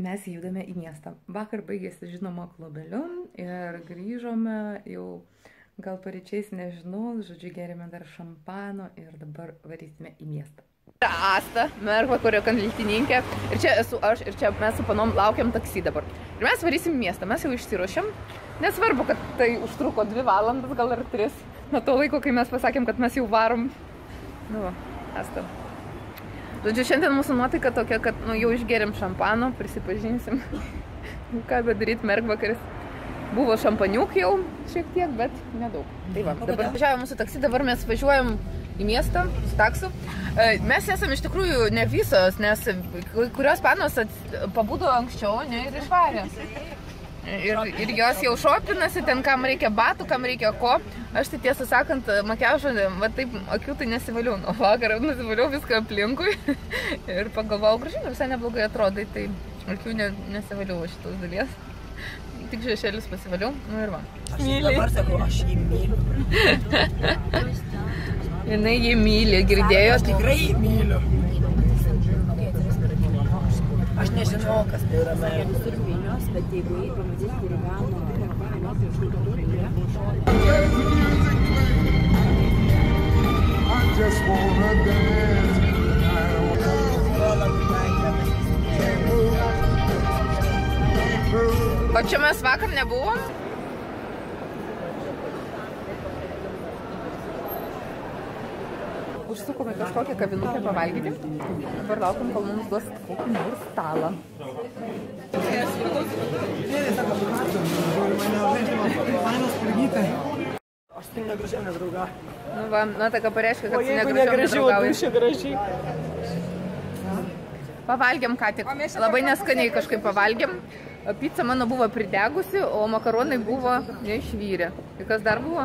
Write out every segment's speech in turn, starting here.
Mes judame į miestą. Vakar baigėsi žinoma klubeliu ir grįžome jau gal paryčiais, nežinau, žodžiu, gerėme dar šampano ir dabar varysime į miestą. Asta, Mergvakorio kandidatininkė, ir čia esu aš, ir čia mes su panom laukiam taksi dabar. Ir mes varysim į miestą, mes jau išsiruošiam. Nesvarbu, kad tai užtruko 2 valandas, gal ar 3, nuo to laiko, kai mes pasakėm, kad mes jau varom. Nu va, Asta. Žodžiu, šiandien mūsų nuotaika tokia, kad jau išgėrėm šampano, prisipažinsim. Ką bedaryt, Mergvakaris. Buvo šampaniuk jau šiek tiek, bet nedaug. Tai va, dabar važiavome mūsų taksi, dabar mes važiuojam į miestą su taksu. Mes esame iš tikrųjų ne visos, nes kurios panos pabudo anksčiau, ne, ir išvarė. Ir jos jau šopinasi, ten kam reikia batų, kam reikia ko. Aš tai tiesą sakant, makiažą, va taip akių tai nesivaliau. Nuo vakarą nusivaliau viską aplinkui ir pagalvojau, gražinai visai neblogai atrodai, tai akių nesivaliau šitos dalies. Tik šešėlius pasivaliau, nu ir va. Aš dabar sakau, aš jį myliu. Jinai jį myli, girdėjo? Aš tikrai jį myliu. Aš nežinau, kas tai yra meilė. Bet jeigu jį pamatys dirigano, O čia mes vakar nebuvom? Užsukome kažkokią kavinukę pavalgyti. Dabar laukiam, kol mums duos kokį nors stalą. Aš tai negražiau nedraugau. Nu va, na tai ką pareiškia, kad O jeigu negražiau negražiau, dušia gražiai. Pavalgėm ką tik, labai neskaniai kažkaip pavalgėm. Pizza mano buvo pridegusi, o makaronai buvo neišvyrę. Ir kas dar buvo?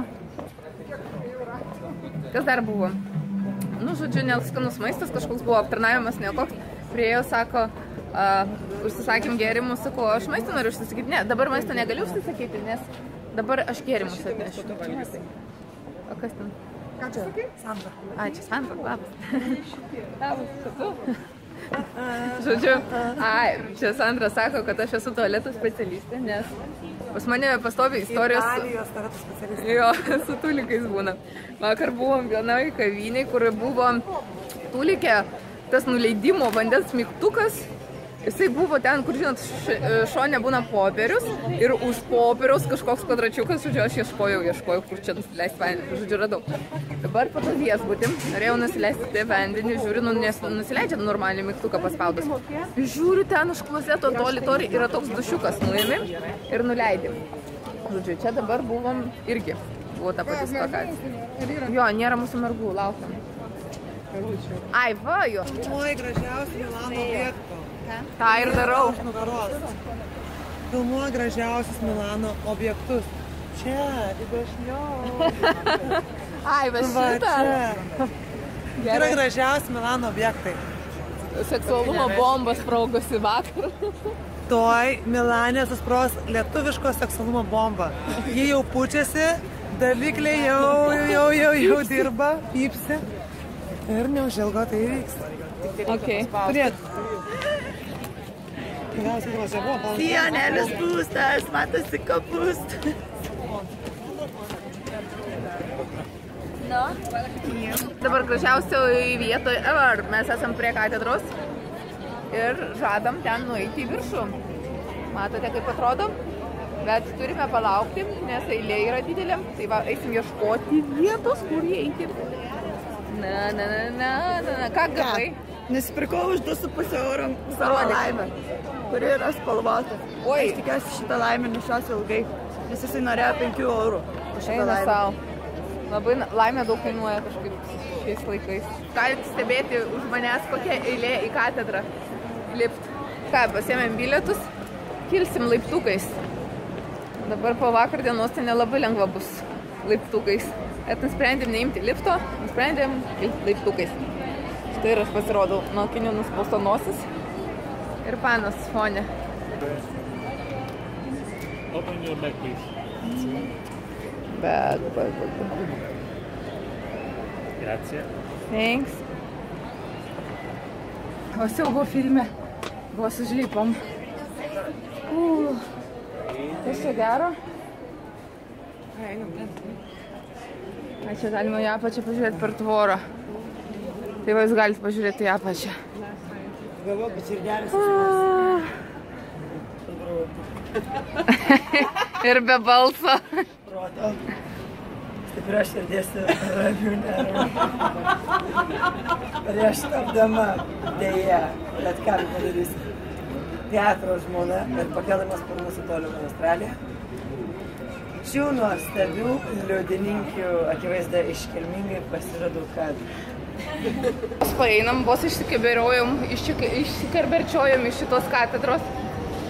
Kas dar buvo? Nu, žodžiu, neskanus maistas, kažkoks buvo aptarnavimas, nekoks. Priejo, sako, užsisakėm gėrimus, sako, aš maistą noriu užsisakyti. Ne, dabar maistą negaliu užsisakyti, nes dabar aš gėrimus atnešiu. O kas ten? Ką čia sakai? Sandra. A, čia Sandra, labas. Labas, kad tu? Žodžiu, čia Sandra sako, kad aš esu tualetų specialistė, nes pas mane pastovi istorijos... Italijos tualetų specialistė. Jo, su tūlikais būna. Vakar buvom vienoj kaviniai, kur buvo tūlikė, tas nuleidimo vandens mygtukas. Jisai buvo ten, kur, žinot, šone būna popierius ir už popieriaus kažkoks kvadračiukas, žodžiu, aš ieškojau, kur čia nusileisti vandenį, žodžiu, radau. Dabar po to viešbutį, norėjau nusileisti tai vandenį, žiūriu, nusileidžia normaliai mygtuką paspaudus. Žiūriu, ten už klozeto toli yra toks dušiukas, nuėmė ir nuleidė. Žodžiu, čia dabar buvom irgi, buvo ta pati spakacija. Jo, nėra mūsų mergų, laukiam. Ai, va, jo. Oi, gražiausi Milano objektų. Ta ir darau. Filmuoja gražiausius Milano objektus. Čia, didešniau. Ai, va šitą. Tai yra gražiausi Milano objektai. Seksualumo bomba sprogusi vakar. Toj Milane suspros lietuviško seksualumo bomba. Jie jau pučiasi, davikliai jau dirba, pypsi. Ir neužilgo tai įvyks. Okay. Turėt. Sienėlis pūstas, matosi kopūstas. Dabar gražiausioj vietoje ever. Mes esam prie katedros ir žadam ten nueiti į viršų. Matote, kaip atrodo? Bet turime palaukti, nes eilė yra didelė. Tai va, eisim ieškoti vietos, kur įeiti. Na. Ką gavai? Nusipirkau už 2,5 eurų savo laimę, kuri yra spalvota. Oi. Aš tikiuosi šitą laimę nešiosiu ilgai, nes jisai norėjo 5 eurų už šitą laimę. Labai laimė daug kainuoja kažkaip šiais laikais. Galite stebėti už manęs kokia eilė į katedrą lipt. Ką, pasiėmėm bilietus, kilsim laiptukais. Dabar po vakar dienos tai nelabai lengva bus laiptukais. Et nusprendėm neimti lifto, nusprendėm laiptukais. Štai ir aš pasirodau, nuo akinių nuspausto nosis ir panas fone. Open your bag, please. Bag. Grazie. Thanks. O siaubo filme vos užlipom Kas čia gero? A, čia galima į apačią pažiūrėti per tvorą. Tai va, jūs galite pažiūrėti į apačią. Ir be balso. Stiprios širdies ir ramių nervų. Prieš tapdama dėja, bet ką padarysi, teatro žmona ir pakeldamas sparnus į tolimą Australiją. Šių nuostabių liudininkių akivaizda iškilmingai pasirodo, kad paeinam, vos išsikerberčiojom iš šitos katedros.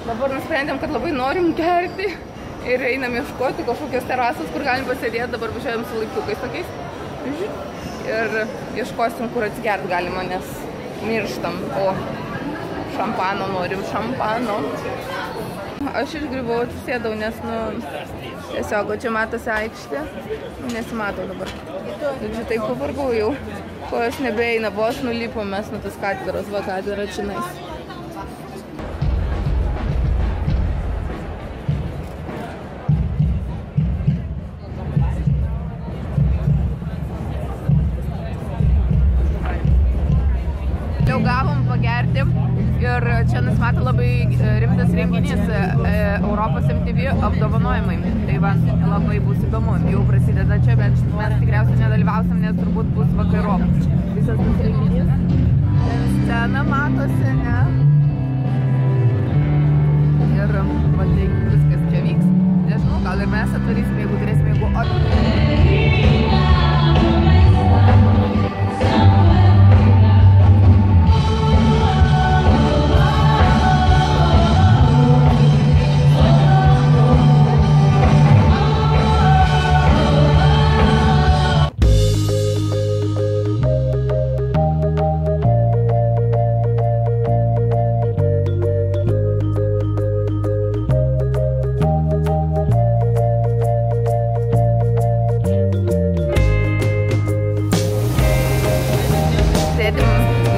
Dabar nusprendėm, kad labai norim gerti ir einam ieškoti kažkokios terasos, kur galim pasėdėti. Dabar važiuojam su laiptukais tokiais ir ieškosim, kur atsigert galima, nes mirštam. O šampano norim, šampano. Aš išgribau, atsisėdau, nes, tiesiog, čia matosi aikštė, nesimatau dabar. Žodžiu, taip pavargau jau, kojas nebeeina, vos nulipom mes nuo tas katedros, va katedra činais. Jau gavom pagerti ir čia nusimato labai rimtas renginys Europos MTV apdovanojimai. Tai va, labai bus įdomu, jau prasideda čia, bet mes tikriausiai nedalyvausim, nes turbūt bus vakarop. Visas tas renginys. Scena matosi, ne? Ir va, tai viskas čia vyks. Nežinau, gal ir mes atvarysim, jeigu turėsim,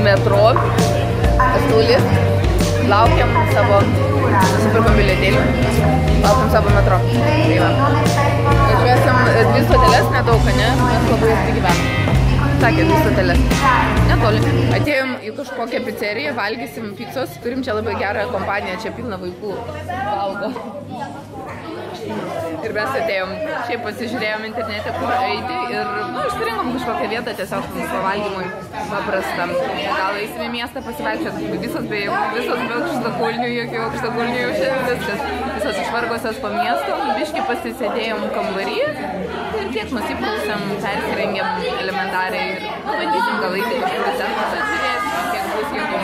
metro, Astulis, laukiam savo, nusipirkom bilietėlį, laukiam savo metro. Tai va. Važiuosim 2 stoteles, nedaug, ne? Mes labai arti gyvenam. Sakė, 2 stoteles. Netoli. Atėjom į kažkokią pizzeriją, valgysim pizzos, turim čia labai gerą kompaniją, čia pilna vaikų valgo. Ir mes atėjom, šiaip pasižiūrėjom internete, kur eiti ir, išsirinkom kažkokią vietą tiesiog pavalgymui paprastą. Gal eisim į miestą pasivaikščioti, visos be aukštakulnių, jokių aukštakulnių jau šiandien viskas. Visos išvargosios po miesto, biškį pasisėdėjom kambarį ir tiek nusiprausėm, persirengėm elementariai ir bandysim gal eiti kažkur į centrą, atsižiūrėsim, kiek bus jėgų.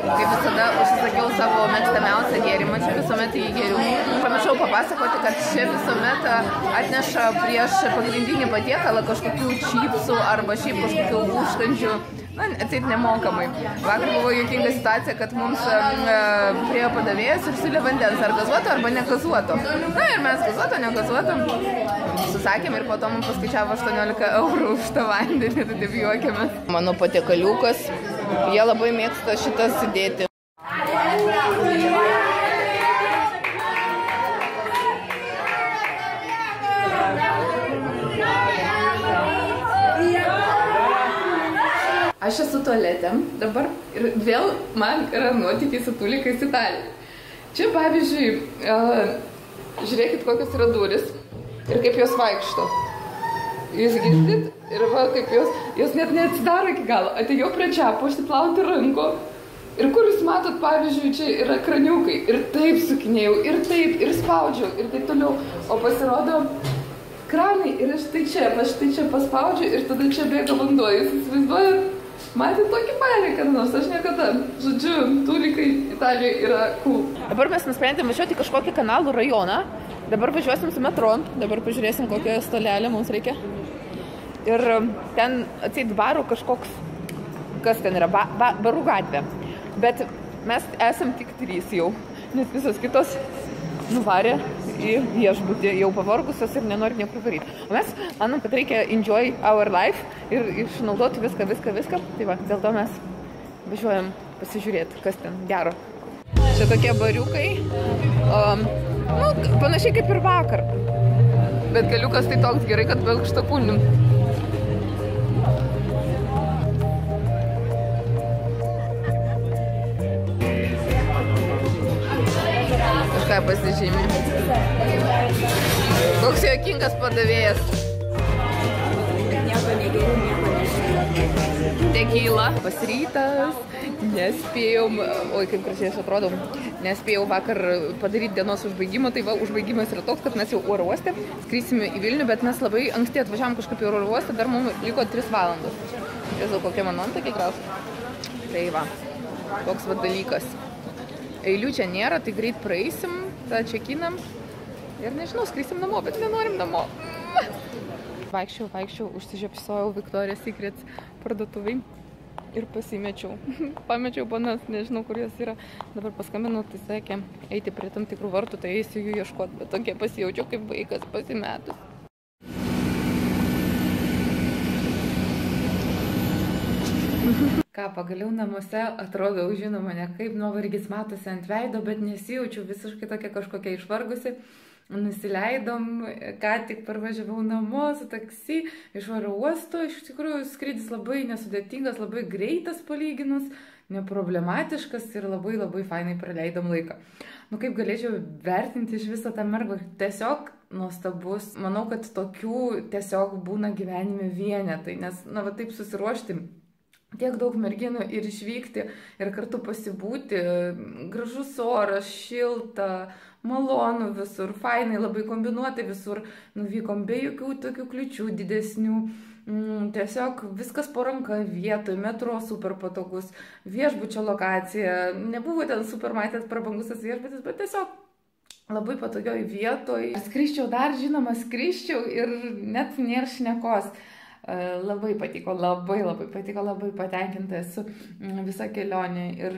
Kaip visada užsisakiau savo mėgstamiausią gėrimą, čia visuomet jį geriu. Pamiršau papasakoti, kad čia visuomet atneša prieš pagrindinį patiekalą kažkokių čipsų arba šiaip kažkokių užkandžių, atseit nemokamai. Vakar buvo juokinga situacija, kad mums priėjo padavėjas ir siūlė vandens, ar gazuoto arba negazuoto. Na ir mes gazuoto, negazuoto susakėm ir po to mums paskaičiavo 18 eurų už tą vandenį ir taip juokėmės. Mano patiekaliukas, jie labai mėgsta šitą sudėti. Aš esu tualete dabar ir vėl man yra nuotykiai su tulikais Italijai. Čia pavyzdžiui, žiūrėkit kokios yra durys ir kaip jos vaikšto. Jūs girdit ir va kaip jos net neatsidaro iki galo. Atėjau prie čiapo išsiplauti ranko ir kur jūs matot, pavyzdžiui, čia yra kraniukai ir taip sukinėjau, ir taip, ir spaudžiau, ir taip toliau. O pasirodo kranai ir aš tai čia paspaudžiu ir tada čia bėga vanduo. Jūs įsivaizduojat? Matėt tokį bairį, kad nors aš niekada. Žodžiu, tulikai Italijoje yra cool. Dabar mes nusprendėm važiuoti į kažkokį kanalų rajoną. Dabar važiuosim su metro. Dabar pažiūrėsim, kokią stolelę mums reikia. Ir ten atseit barų kažkoks, kas ten yra, barų gatvė. Bet mes esam tik 3 jau, nes visos kitos nuvarė į viešbutį, jau pavargusios ir nenori niekur varyti. O mes manom, kad reikia enjoy our life ir išnaudoti viską. Tai va, dėl to mes važiuojam pasižiūrėti, kas ten gero. Čia tokie bariukai. Nu, panašiai kaip ir vakar. Bet keliukas tai toks gerai, kad be aukštakulnių. Kažką pasižymė. Koks juokingas padavėjas. Nieko negeriu, nieko nežinau. Tequila. Pasrytas. Nespėjom, oi kaip gražiai aš atrodom, nespėjau vakar padaryti dienos užbaigimą, tai va, užbaigimas yra toks, kad mes jau oro uoste skrysime į Vilnių, bet mes labai anksti atvažiavom kažkaip į oro uostą, dar mums liko 3 valandos. Žinau, kokia man antakė krausia. Tai va, toks va dalykas. Eilių čia nėra, tai greit praeisim, tą čekinam ir nežinau, skrysim namo, bet nenorim namo. Vaikščiau, užsižiopsojau Victoria's Secret parduotuvai. Ir pasimečiau. Pamečiau panas, nežinau, kur jos yra. Dabar paskambinau, tai sakė, eiti prie tam tikrų vartų, tai eisiu jų ieškoti. Bet tokia pasijaučiau kaip vaikas pasimetus. Ką, pagaliau namuose atrodau, žinoma, ne kaip nuovargis matosi ant veido, bet nesijaučiu visiškai tokia kažkokia išvargusi. Nusileidom, ką tik parvažiavau namo su taksi iš oro uosto. Iš tikrųjų, skrydis labai nesudėtingas, labai greitas palyginus, neproblematiškas ir labai fainai praleidom laiką. Nu, kaip galėčiau vertinti iš viso tą mergą? Tiesiog nuostabus. Manau, kad tokių tiesiog būna gyvenime vienetai, nes, na, va taip susiruošti tiek daug merginų ir išvykti ir kartu pasibūti, gražus oras, šilta, malonu visur, fainai, labai kombinuotai visur, nuvykom be jokių tokių kliučių didesnių, tiesiog viskas po ranka vietoj, metro super patogus, viešbučio lokacija, nebuvo ten super matęs prabangus tas viešbutis, bet tiesiog labai patogioj vietoj. Skrisčiau dar, žinoma, skrisčiau ir net nėra šnekos. Labai patiko, labai patiko, labai patenkinta esu visą kelionę ir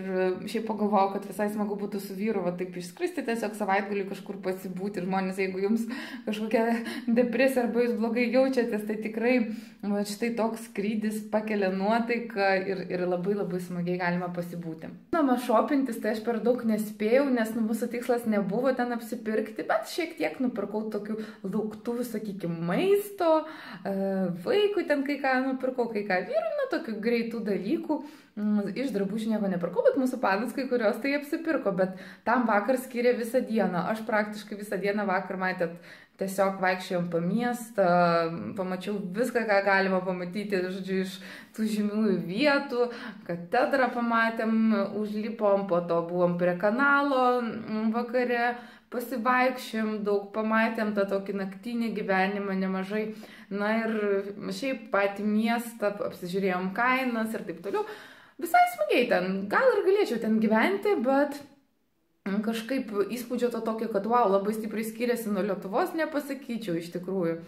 šiaip pagalvojau, kad visai smagu būtų su vyru, va taip išskristi tiesiog savaitgalį kažkur pasibūti. Žmonės, jeigu jums kažkokia depresija arba jūs blogai jaučiatės, tai tikrai va, štai toks skrydis pakelia nuotaiką ir labai smagiai galima pasibūti. Žinoma, šopintis tai aš per daug nespėjau, nes mūsų tikslas nebuvo ten apsipirkti, bet šiek tiek nupirkau tokių lauktuvų, sakykime, maisto, vaikų ten kai ką nupirkau, kai ką vyrui, na, tokių greitų dalykų. Iš drabužių nieko nepirkau, bet mūsų panas kai kurios tai apsipirko, bet tam vakar skyrė visą dieną. Aš praktiškai visą dieną vakar, matėt, tiesiog vaikščiojom po miestą, pamačiau viską, ką galima pamatyti, žodžiu, iš tų žymiųjų vietų, katedrą pamatėm, užlipom, po to buvom prie kanalo vakare, pasivaikščiojom, daug pamatėm tą tokį naktinį gyvenimą nemažai. Na ir šiaip patį miestą, apsižiūrėjom kainas ir taip toliau. Visai smagiai ten, gal ir galėčiau ten gyventi, bet kažkaip įspūdžio to tokio, kad wow, labai stipriai skiriasi nuo Lietuvos, nepasakyčiau iš tikrųjų.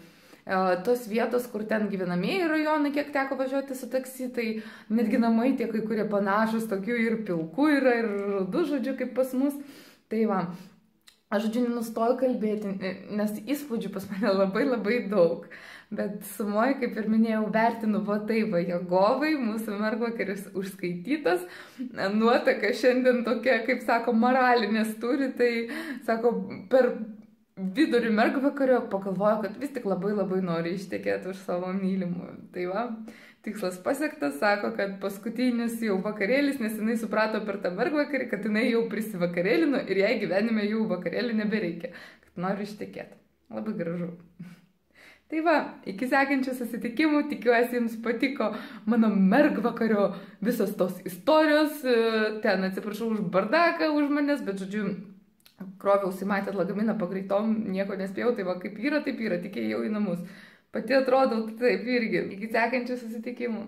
Tos vietos, kur ten gyvenamieji rajonai, kiek teko važiuoti su taksi, tai netgi namai tie kai kurie panašus, tokių ir pilkų yra, ir rudų, žodžiu, kaip pas mus. Tai va, aš, žodžiu, nenustoju kalbėti, nes įspūdžių pas mane labai daug. Bet sumoji, kaip ir minėjau, vertinu va taip, va, Jegovai, mūsų mergvakaris užskaitytas, nuotaka šiandien tokia, kaip sako, moralinės turi, tai, sako, per vidurį mergvakario pagalvoju, kad vis tik labai nori ištekėti už savo mylimų. Tai va, tikslas pasiektas, sako, kad paskutinis jau vakarėlis, nes jinai suprato per tą mergvakarį, kad jinai jau prisivakarėlino ir jai gyvenime jau vakarėlį nebereikia, kad nori ištekėti. Labai gražu. Tai va, iki sekančių susitikimų, tikiuosi jums patiko mano mergvakario visos tos istorijos, ten atsiprašau už bardaką už manęs, bet žodžiu, kroviausi, matėt lagaminą pagreitom, nieko nespėjau, tai va, kaip yra, taip yra, tik ėjau į namus. Pati atrodau taip irgi, iki sekančių susitikimų.